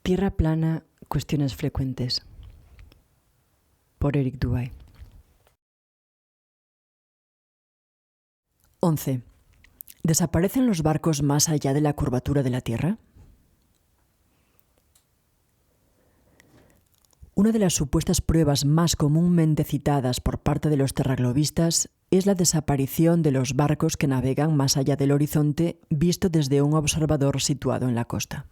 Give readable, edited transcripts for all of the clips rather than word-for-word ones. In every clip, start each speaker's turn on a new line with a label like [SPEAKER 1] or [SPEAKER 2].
[SPEAKER 1] Tierra plana, cuestiones frecuentes. Por Eric Dubay. 11. ¿Desaparecen los barcos más allá de la curvatura de la Tierra? Una de las supuestas pruebas más comúnmente citadas por parte de los terraglobistas es la desaparición de los barcos que navegan más allá del horizonte visto desde un observador situado en la costa.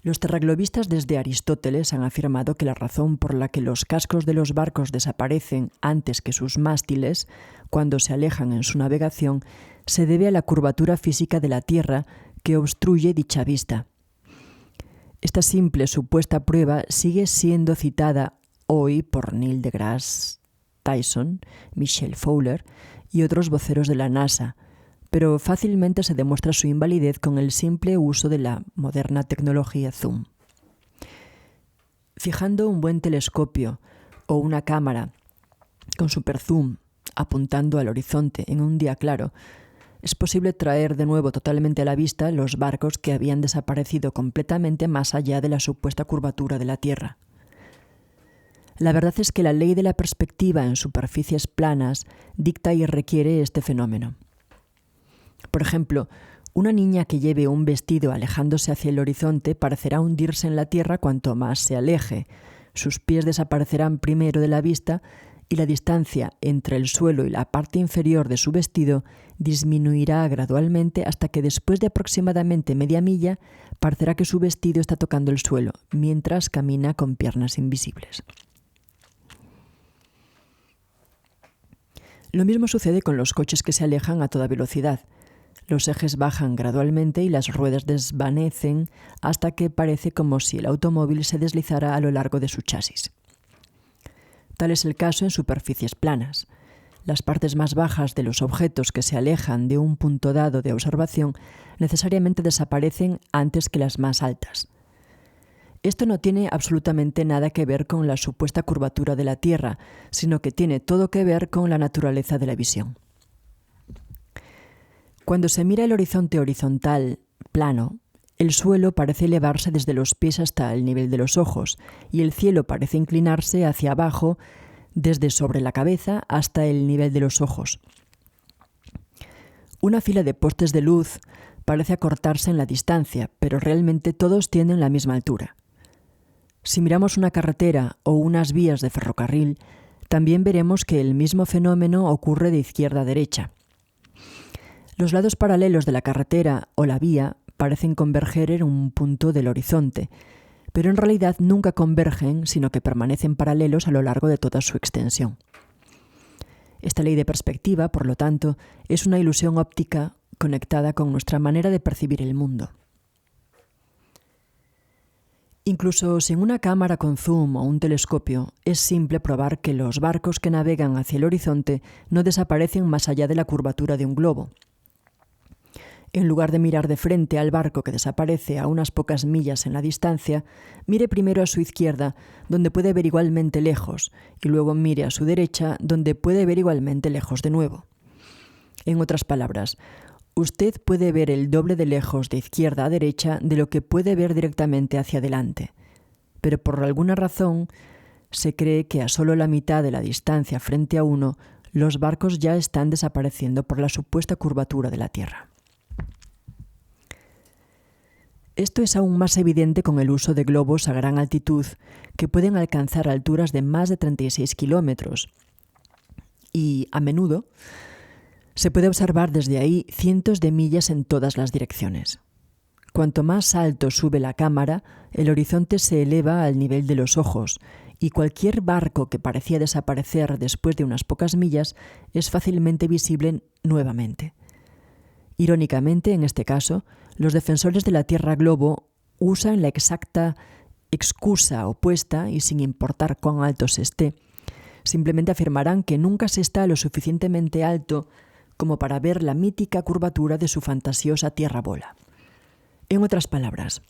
[SPEAKER 1] Los terraglobistas desde Aristóteles han afirmado que la razón por la que los cascos de los barcos desaparecen antes que sus mástiles, cuando se alejan en su navegación, se debe a la curvatura física de la Tierra que obstruye dicha vista. Esta simple supuesta prueba sigue siendo citada hoy por Neil deGrasse Tyson, Michel Fowler y otros voceros de la NASA, pero fácilmente se demuestra su invalidez con el simple uso de la moderna tecnología zoom. Fijando un buen telescopio o una cámara con superzoom apuntando al horizonte en un día claro, es posible traer de nuevo totalmente a la vista los barcos que habían desaparecido completamente más allá de la supuesta curvatura de la Tierra. La verdad es que la ley de la perspectiva en superficies planas dicta y requiere este fenómeno. Por ejemplo, una niña que lleve un vestido alejándose hacia el horizonte parecerá hundirse en la tierra cuanto más se aleje. Sus pies desaparecerán primero de la vista y la distancia entre el suelo y la parte inferior de su vestido disminuirá gradualmente hasta que después de aproximadamente media milla parecerá que su vestido está tocando el suelo mientras camina con piernas invisibles. Lo mismo sucede con los coches que se alejan a toda velocidad. Los ejes bajan gradualmente y las ruedas desvanecen hasta que parece como si el automóvil se deslizara a lo largo de su chasis. Tal es el caso en superficies planas. Las partes más bajas de los objetos que se alejan de un punto dado de observación necesariamente desaparecen antes que las más altas. Esto no tiene absolutamente nada que ver con la supuesta curvatura de la Tierra, sino que tiene todo que ver con la naturaleza de la visión. Cuando se mira el horizonte horizontal, plano, el suelo parece elevarse desde los pies hasta el nivel de los ojos y el cielo parece inclinarse hacia abajo desde sobre la cabeza hasta el nivel de los ojos. Una fila de postes de luz parece acortarse en la distancia, pero realmente todos tienen la misma altura. Si miramos una carretera o unas vías de ferrocarril, también veremos que el mismo fenómeno ocurre de izquierda a derecha. Los lados paralelos de la carretera o la vía parecen converger en un punto del horizonte, pero en realidad nunca convergen, sino que permanecen paralelos a lo largo de toda su extensión. Esta ley de perspectiva, por lo tanto, es una ilusión óptica conectada con nuestra manera de percibir el mundo. Incluso sin una cámara con zoom o un telescopio, es simple probar que los barcos que navegan hacia el horizonte no desaparecen más allá de la curvatura de un globo. En lugar de mirar de frente al barco que desaparece a unas pocas millas en la distancia, mire primero a su izquierda, donde puede ver igualmente lejos, y luego mire a su derecha, donde puede ver igualmente lejos de nuevo. En otras palabras, usted puede ver el doble de lejos de izquierda a derecha de lo que puede ver directamente hacia adelante, pero por alguna razón se cree que a solo la mitad de la distancia frente a uno, los barcos ya están desapareciendo por la supuesta curvatura de la Tierra. Esto es aún más evidente con el uso de globos a gran altitud que pueden alcanzar alturas de más de 36 kilómetros y, a menudo, se puede observar desde ahí cientos de millas en todas las direcciones. Cuanto más alto sube la cámara, el horizonte se eleva al nivel de los ojos y cualquier barco que parecía desaparecer después de unas pocas millas es fácilmente visible nuevamente. Irónicamente, en este caso, los defensores de la Tierra globo usan la exacta excusa opuesta y sin importar cuán alto se esté, simplemente afirmarán que nunca se está lo suficientemente alto como para ver la mítica curvatura de su fantasiosa Tierra bola. En otras palabras,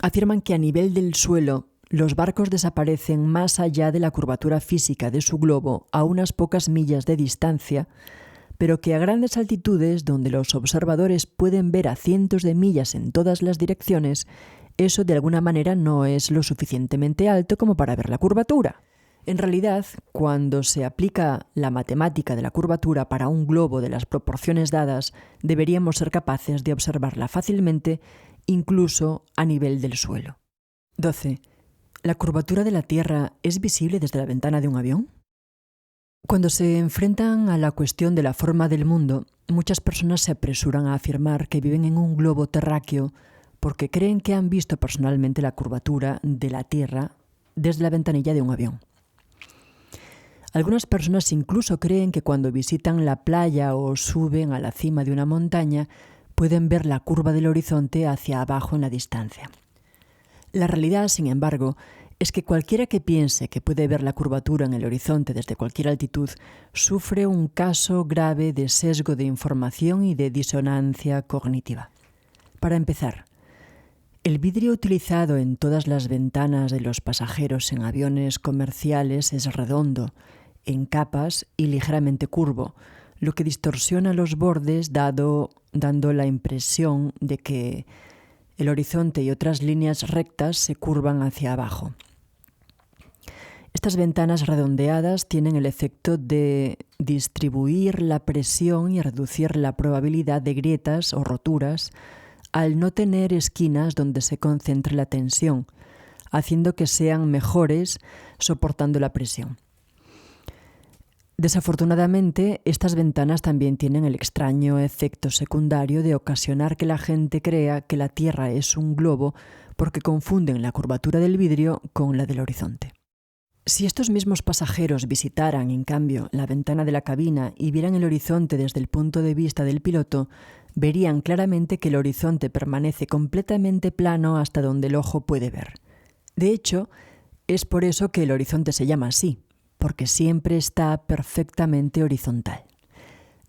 [SPEAKER 1] afirman que a nivel del suelo los barcos desaparecen más allá de la curvatura física de su globo a unas pocas millas de distancia, pero que a grandes altitudes, donde los observadores pueden ver a cientos de millas en todas las direcciones, eso de alguna manera no es lo suficientemente alto como para ver la curvatura. En realidad, cuando se aplica la matemática de la curvatura para un globo de las proporciones dadas, deberíamos ser capaces de observarla fácilmente, incluso a nivel del suelo. 12. ¿La curvatura de la Tierra es visible desde la ventana de un avión? Cuando se enfrentan a la cuestión de la forma del mundo, muchas personas se apresuran a afirmar que viven en un globo terráqueo porque creen que han visto personalmente la curvatura de la Tierra desde la ventanilla de un avión. Algunas personas incluso creen que cuando visitan la playa o suben a la cima de una montaña pueden ver la curva del horizonte hacia abajo en la distancia. La realidad, sin embargo, es que cualquiera que piense que puede ver la curvatura en el horizonte desde cualquier altitud sufre un caso grave de sesgo de información y de disonancia cognitiva. Para empezar, el vidrio utilizado en todas las ventanas de los pasajeros en aviones comerciales es redondo, en capas y ligeramente curvo, lo que distorsiona los bordes dando la impresión de que el horizonte y otras líneas rectas se curvan hacia abajo. Estas ventanas redondeadas tienen el efecto de distribuir la presión y reducir la probabilidad de grietas o roturas al no tener esquinas donde se concentre la tensión, haciendo que sean mejores soportando la presión. Desafortunadamente, estas ventanas también tienen el extraño efecto secundario de ocasionar que la gente crea que la Tierra es un globo porque confunden la curvatura del vidrio con la del horizonte. Si estos mismos pasajeros visitaran, en cambio, la ventana de la cabina y vieran el horizonte desde el punto de vista del piloto, verían claramente que el horizonte permanece completamente plano hasta donde el ojo puede ver. De hecho, es por eso que el horizonte se llama así, porque siempre está perfectamente horizontal.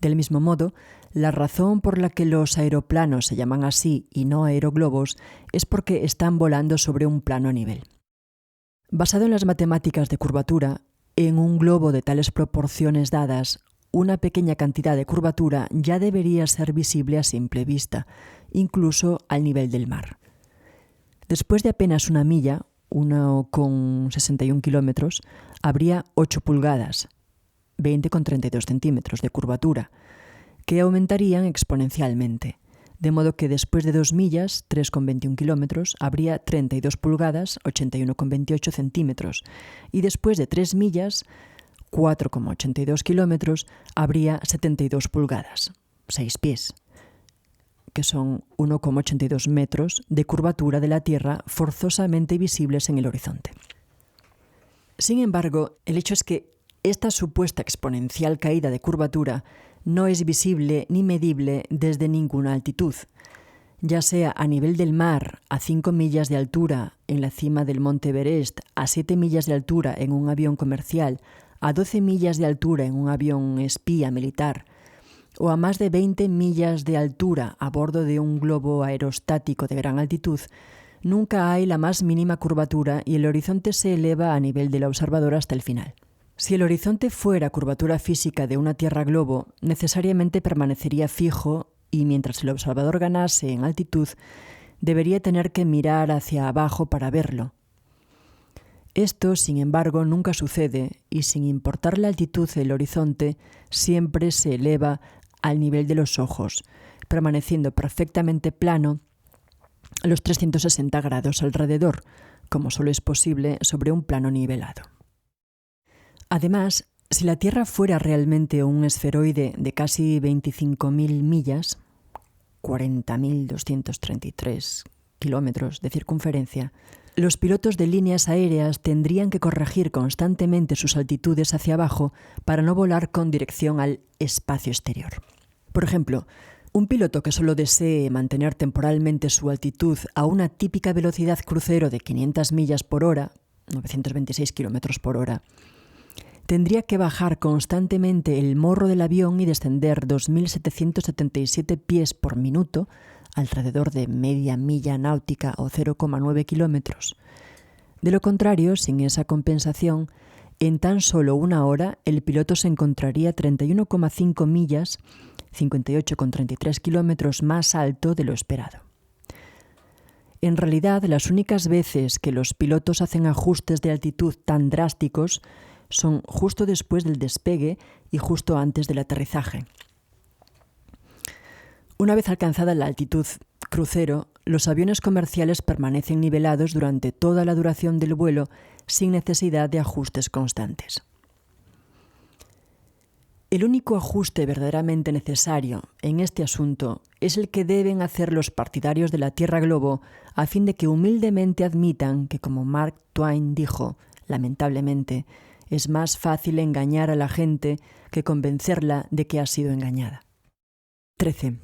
[SPEAKER 1] Del mismo modo, la razón por la que los aeroplanos se llaman así y no aeroglobos es porque están volando sobre un plano a nivel. Basado en las matemáticas de curvatura, en un globo de tales proporciones dadas, una pequeña cantidad de curvatura ya debería ser visible a simple vista, incluso al nivel del mar. Después de apenas una milla, 1,61 kilómetros, habría 8 pulgadas, 20,32 centímetros de curvatura, que aumentarían exponencialmente, de modo que después de 2 millas, 3,21 kilómetros, habría 32 pulgadas, 81,28 centímetros, y después de 3 millas, 4,82 kilómetros, habría 72 pulgadas, 6 pies, que son 1,82 metros de curvatura de la Tierra forzosamente visibles en el horizonte. Sin embargo, el hecho es que esta supuesta exponencial caída de curvatura no es visible ni medible desde ninguna altitud, ya sea a nivel del mar, a 5 millas de altura en la cima del Monte Everest, a 7 millas de altura en un avión comercial, a 12 millas de altura en un avión espía militar, o a más de 20 millas de altura a bordo de un globo aerostático de gran altitud, nunca hay la más mínima curvatura y el horizonte se eleva a nivel del observador hasta el final. Si el horizonte fuera curvatura física de una Tierra globo, necesariamente permanecería fijo y mientras el observador ganase en altitud, debería tener que mirar hacia abajo para verlo. Esto, sin embargo, nunca sucede y sin importar la altitud del horizonte, siempre se eleva al nivel de los ojos, permaneciendo perfectamente plano a los 360 grados alrededor, como solo es posible sobre un plano nivelado. Además, si la Tierra fuera realmente un esferoide de casi 25.000 millas, 40.233 kilómetros de circunferencia, los pilotos de líneas aéreas tendrían que corregir constantemente sus altitudes hacia abajo para no volar con dirección al espacio exterior. Por ejemplo, un piloto que solo desee mantener temporalmente su altitud a una típica velocidad crucero de 500 millas por hora, 926 kilómetros por hora, tendría que bajar constantemente el morro del avión y descender 2.777 pies por minuto, alrededor de media milla náutica o 0,9 kilómetros. De lo contrario, sin esa compensación, en tan solo una hora el piloto se encontraría 31,5 millas, 58,33 kilómetros más alto de lo esperado. En realidad, las únicas veces que los pilotos hacen ajustes de altitud tan drásticos son justo después del despegue y justo antes del aterrizaje. Una vez alcanzada la altitud crucero, los aviones comerciales permanecen nivelados durante toda la duración del vuelo sin necesidad de ajustes constantes. El único ajuste verdaderamente necesario en este asunto es el que deben hacer los partidarios de la Tierra Globo a fin de que humildemente admitan que, como Mark Twain dijo, lamentablemente, es más fácil engañar a la gente que convencerla de que ha sido engañada. 13.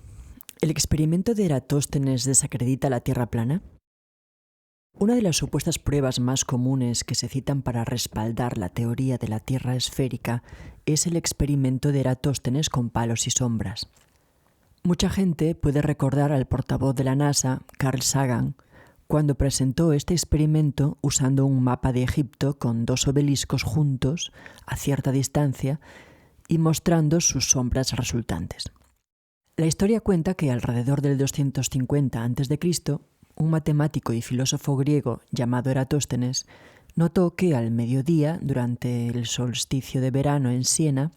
[SPEAKER 1] ¿El experimento de Eratóstenes desacredita la Tierra plana? Una de las supuestas pruebas más comunes que se citan para respaldar la teoría de la Tierra esférica es el experimento de Eratóstenes con palos y sombras. Mucha gente puede recordar al portavoz de la NASA, Carl Sagan, cuando presentó este experimento usando un mapa de Egipto con dos obeliscos juntos a cierta distancia y mostrando sus sombras resultantes. La historia cuenta que alrededor del 250 a.C., un matemático y filósofo griego llamado Eratóstenes notó que al mediodía, durante el solsticio de verano en Siena,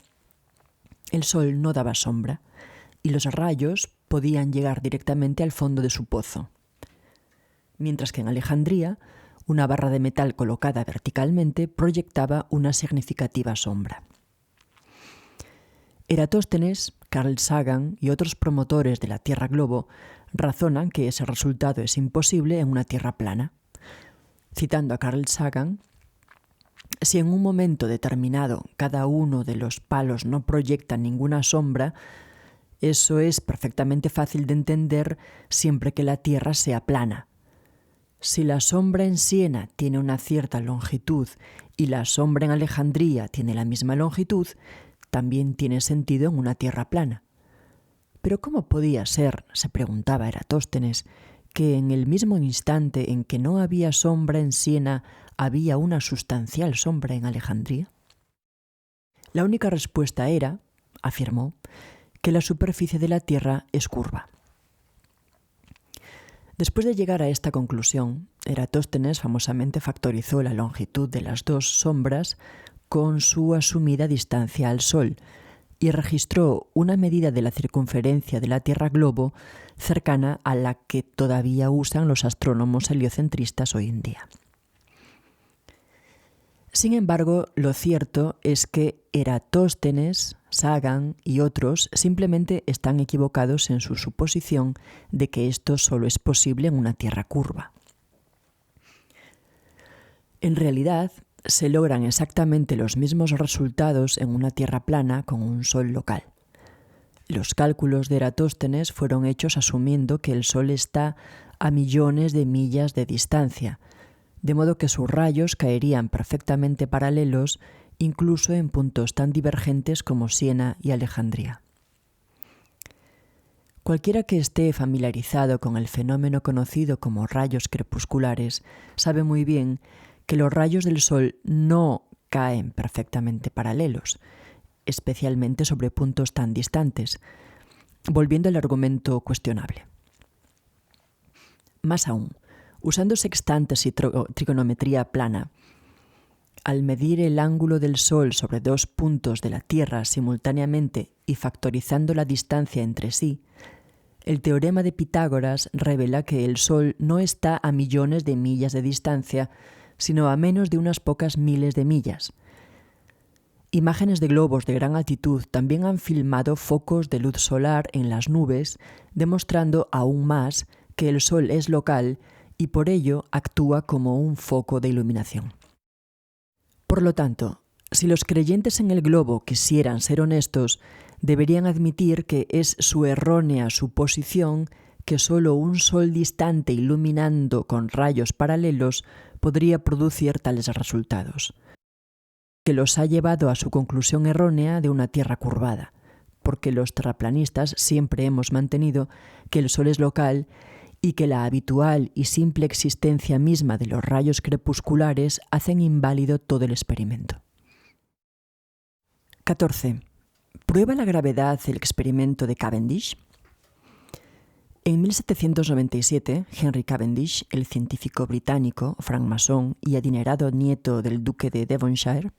[SPEAKER 1] el sol no daba sombra y los rayos podían llegar directamente al fondo de su pozo. Mientras que en Alejandría, una barra de metal colocada verticalmente proyectaba una significativa sombra. Eratóstenes, Carl Sagan y otros promotores de la Tierra Globo razonan que ese resultado es imposible en una Tierra plana. Citando a Carl Sagan, si en un momento determinado cada uno de los palos no proyecta ninguna sombra, eso es perfectamente fácil de entender siempre que la Tierra sea plana. Si la sombra en Siena tiene una cierta longitud y la sombra en Alejandría tiene la misma longitud, también tiene sentido en una Tierra plana. Pero ¿cómo podía ser, se preguntaba Eratóstenes, que en el mismo instante en que no había sombra en Siena había una sustancial sombra en Alejandría? La única respuesta era, afirmó, que la superficie de la Tierra es curva. Después de llegar a esta conclusión, Eratóstenes famosamente factorizó la longitud de las dos sombras con su asumida distancia al Sol y registró una medida de la circunferencia de la Tierra Globo cercana a la que todavía usan los astrónomos heliocentristas hoy en día. Sin embargo, lo cierto es que Eratóstenes, Sagan y otros simplemente están equivocados en su suposición de que esto solo es posible en una Tierra curva. En realidad, se logran exactamente los mismos resultados en una Tierra plana con un Sol local. Los cálculos de Eratóstenes fueron hechos asumiendo que el Sol está a millones de millas de distancia, de modo que sus rayos caerían perfectamente paralelos incluso en puntos tan divergentes como Siena y Alejandría. Cualquiera que esté familiarizado con el fenómeno conocido como rayos crepusculares sabe muy bien que los rayos del Sol no caen perfectamente paralelos, especialmente sobre puntos tan distantes, volviendo al argumento cuestionable. Más aún, usando sextantes y trigonometría plana, al medir el ángulo del Sol sobre dos puntos de la Tierra simultáneamente y factorizando la distancia entre sí, el teorema de Pitágoras revela que el Sol no está a millones de millas de distancia, sino a menos de unas pocas miles de millas. Imágenes de globos de gran altitud también han filmado focos de luz solar en las nubes, demostrando aún más que el Sol es local y por ello actúa como un foco de iluminación. Por lo tanto, si los creyentes en el globo quisieran ser honestos, deberían admitir que es su errónea suposición que solo un Sol distante iluminando con rayos paralelos podría producir tales resultados, que los ha llevado a su conclusión errónea de una Tierra curvada, porque los terraplanistas siempre hemos mantenido que el Sol es local y que la habitual y simple existencia misma de los rayos crepusculares hacen inválido todo el experimento. 14. ¿Prueba la gravedad el experimento de Cavendish? En 1797, Henry Cavendish, el científico británico, francmasón y adinerado nieto del duque de Devonshire,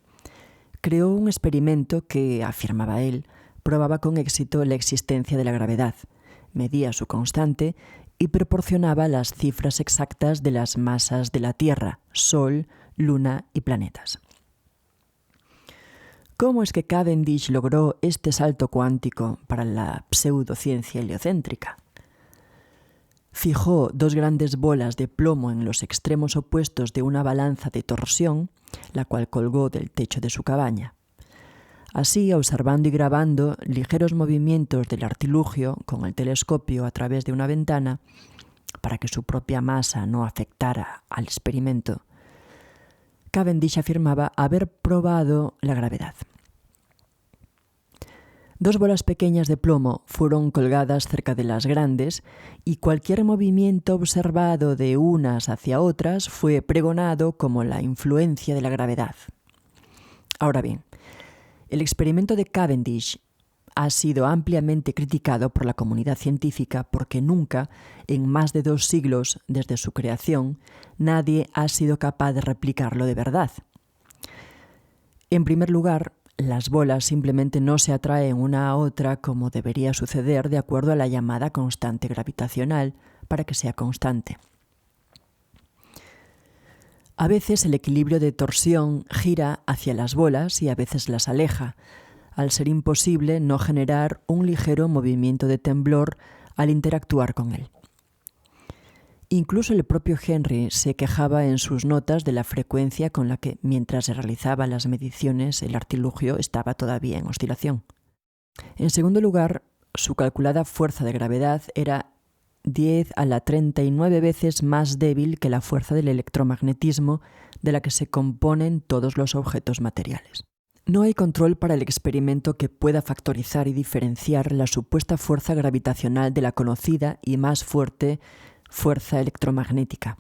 [SPEAKER 1] creó un experimento que, afirmaba él, probaba con éxito la existencia de la gravedad, medía su constante y proporcionaba las cifras exactas de las masas de la Tierra, Sol, Luna y planetas. ¿Cómo es que Cavendish logró este salto cuántico para la pseudociencia heliocéntrica? Fijó dos grandes bolas de plomo en los extremos opuestos de una balanza de torsión, la cual colgó del techo de su cabaña. Así, observando y grabando ligeros movimientos del artilugio con el telescopio a través de una ventana, para que su propia masa no afectara al experimento, Cavendish afirmaba haber probado la gravedad. Dos bolas pequeñas de plomo fueron colgadas cerca de las grandes y cualquier movimiento observado de unas hacia otras fue pregonado como la influencia de la gravedad. Ahora bien, el experimento de Cavendish ha sido ampliamente criticado por la comunidad científica porque nunca, en más de 2 siglos desde su creación, nadie ha sido capaz de replicarlo de verdad. En primer lugar, las bolas simplemente no se atraen una a otra como debería suceder de acuerdo a la llamada constante gravitacional para que sea constante. A veces el equilibrio de torsión gira hacia las bolas y a veces las aleja, al ser imposible no generar un ligero movimiento de temblor al interactuar con él. Incluso el propio Henry se quejaba en sus notas de la frecuencia con la que, mientras se realizaban las mediciones, el artilugio estaba todavía en oscilación. En segundo lugar, su calculada fuerza de gravedad era 10 a la 39 veces más débil que la fuerza del electromagnetismo de la que se componen todos los objetos materiales. No hay control para el experimento que pueda factorizar y diferenciar la supuesta fuerza gravitacional de la conocida y más fuerte fuerza electromagnética.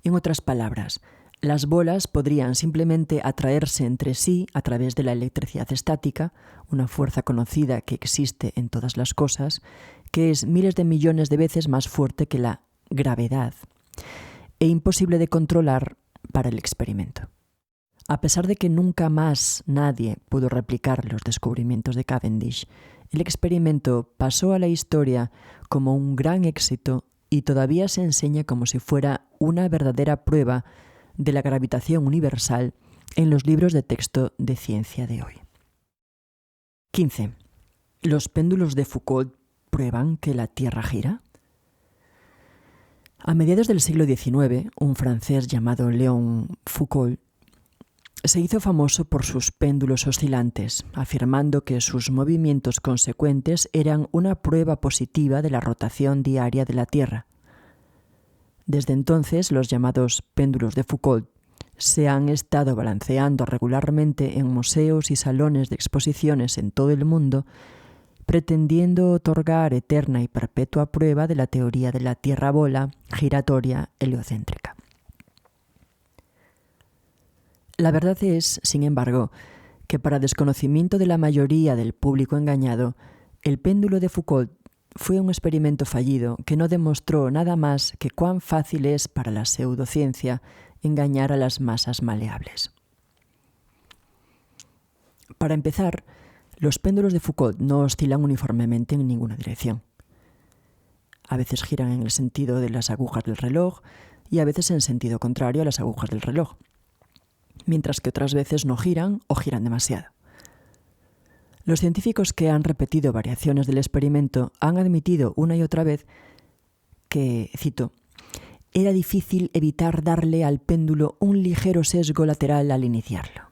[SPEAKER 1] En otras palabras, las bolas podrían simplemente atraerse entre sí a través de la electricidad estática, una fuerza conocida que existe en todas las cosas, que es miles de millones de veces más fuerte que la gravedad e imposible de controlar para el experimento. A pesar de que nunca más nadie pudo replicar los descubrimientos de Cavendish, el experimento pasó a la historia como un gran éxito y todavía se enseña como si fuera una verdadera prueba de la gravitación universal en los libros de texto de ciencia de hoy. 15. ¿Los péndulos de Foucault prueban que la Tierra gira? A mediados del siglo XIX, un francés llamado Léon Foucault se hizo famoso por sus péndulos oscilantes, afirmando que sus movimientos consecuentes eran una prueba positiva de la rotación diaria de la Tierra. Desde entonces, los llamados péndulos de Foucault se han estado balanceando regularmente en museos y salones de exposiciones en todo el mundo, pretendiendo otorgar eterna y perpetua prueba de la teoría de la Tierra bola giratoria heliocéntrica. La verdad es, sin embargo, que para desconocimiento de la mayoría del público engañado, el péndulo de Foucault fue un experimento fallido que no demostró nada más que cuán fácil es para la pseudociencia engañar a las masas maleables. Para empezar, los péndulos de Foucault no oscilan uniformemente en ninguna dirección. A veces giran en el sentido de las agujas del reloj y a veces en sentido contrario a las agujas del reloj, mientras que otras veces no giran o giran demasiado. Los científicos que han repetido variaciones del experimento han admitido una y otra vez que, cito, era difícil evitar darle al péndulo un ligero sesgo lateral al iniciarlo.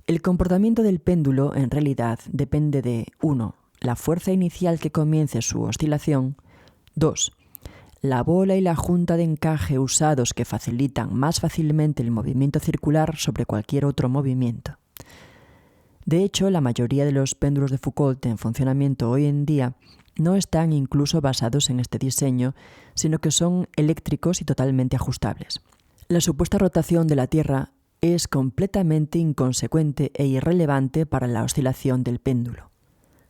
[SPEAKER 1] El comportamiento del péndulo, en realidad, depende de 1. La fuerza inicial que comience su oscilación, 2. La bola y la junta de encaje usados que facilitan más fácilmente el movimiento circular sobre cualquier otro movimiento. De hecho, la mayoría de los péndulos de Foucault en funcionamiento hoy en día no están incluso basados en este diseño, sino que son eléctricos y totalmente ajustables. La supuesta rotación de la Tierra es completamente inconsecuente e irrelevante para la oscilación del péndulo.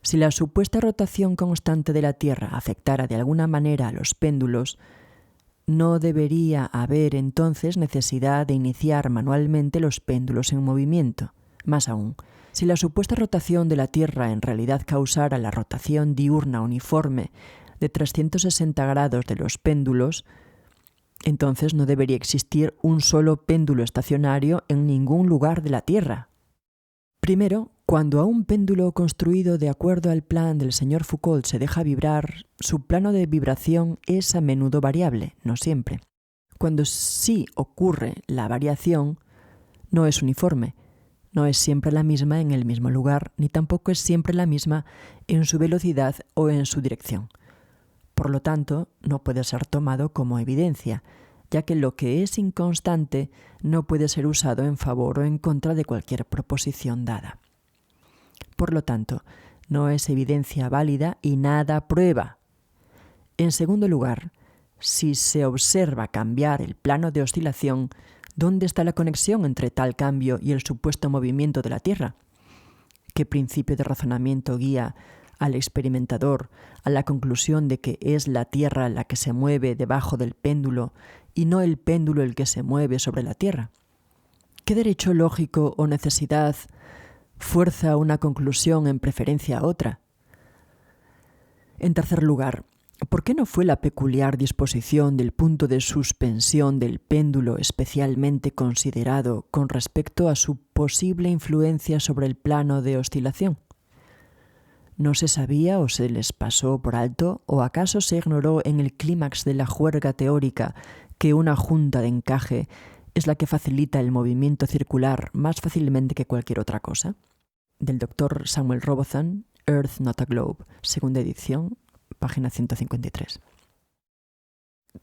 [SPEAKER 1] Si la supuesta rotación constante de la Tierra afectara de alguna manera a los péndulos, no debería haber entonces necesidad de iniciar manualmente los péndulos en movimiento. Más aún, si la supuesta rotación de la Tierra en realidad causara la rotación diurna uniforme de 360 grados de los péndulos, entonces no debería existir un solo péndulo estacionario en ningún lugar de la Tierra. Primero, cuando a un péndulo construido de acuerdo al plan del señor Foucault se deja vibrar, su plano de vibración es a menudo variable, no siempre. Cuando sí ocurre la variación, no es uniforme, no es siempre la misma en el mismo lugar, ni tampoco es siempre la misma en su velocidad o en su dirección. Por lo tanto, no puede ser tomado como evidencia, ya que lo que es inconstante no puede ser usado en favor o en contra de cualquier proposición dada. Por lo tanto, no es evidencia válida y nada prueba. En segundo lugar, si se observa cambiar el plano de oscilación, ¿dónde está la conexión entre tal cambio y el supuesto movimiento de la Tierra? ¿Qué principio de razonamiento guía al experimentador a la conclusión de que es la Tierra la que se mueve debajo del péndulo y no el péndulo el que se mueve sobre la Tierra? ¿Qué derecho lógico o necesidad fuerza una conclusión en preferencia a otra? En tercer lugar, ¿por qué no fue la peculiar disposición del punto de suspensión del péndulo especialmente considerado con respecto a su posible influencia sobre el plano de oscilación? ¿No se sabía o se les pasó por alto, o acaso se ignoró en el clímax de la juerga teórica que una junta de encaje es la que facilita el movimiento circular más fácilmente que cualquier otra cosa? Del Dr. Samuel Robotham, Earth Not a Globe, segunda edición, página 153.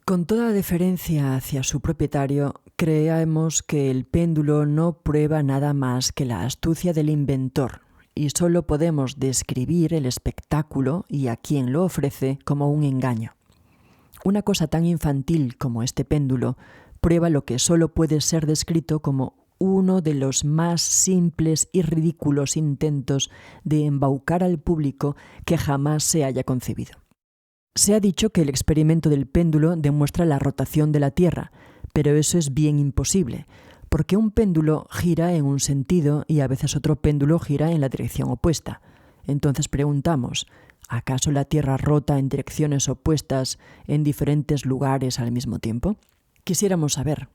[SPEAKER 1] Con toda deferencia hacia su propietario, creemos que el péndulo no prueba nada más que la astucia del inventor, y solo podemos describir el espectáculo y a quien lo ofrece como un engaño. Una cosa tan infantil como este péndulo prueba lo que solo puede ser descrito como uno de los más simples y ridículos intentos de embaucar al público que jamás se haya concebido. Se ha dicho que el experimento del péndulo demuestra la rotación de la Tierra, pero eso es bien imposible, porque un péndulo gira en un sentido y a veces otro péndulo gira en la dirección opuesta. Entonces preguntamos, ¿acaso la Tierra rota en direcciones opuestas en diferentes lugares al mismo tiempo? Quisiéramos saber.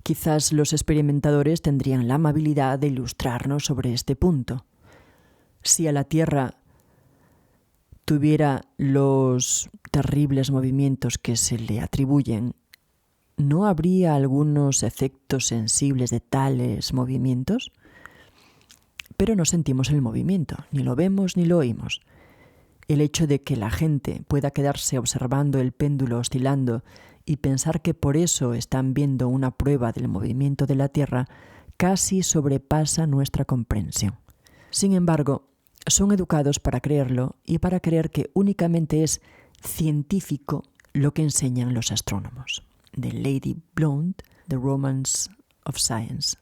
[SPEAKER 1] Quizás los experimentadores tendrían la amabilidad de ilustrarnos sobre este punto. Si a la Tierra tuviera los terribles movimientos que se le atribuyen, ¿no habría algunos efectos sensibles de tales movimientos? Pero no sentimos el movimiento, ni lo vemos ni lo oímos. El hecho de que la gente pueda quedarse observando el péndulo oscilando y pensar que por eso están viendo una prueba del movimiento de la Tierra casi sobrepasa nuestra comprensión. Sin embargo, son educados para creerlo y para creer que únicamente es científico lo que enseñan los astrónomos. De Lady Blount, The Romance of Science,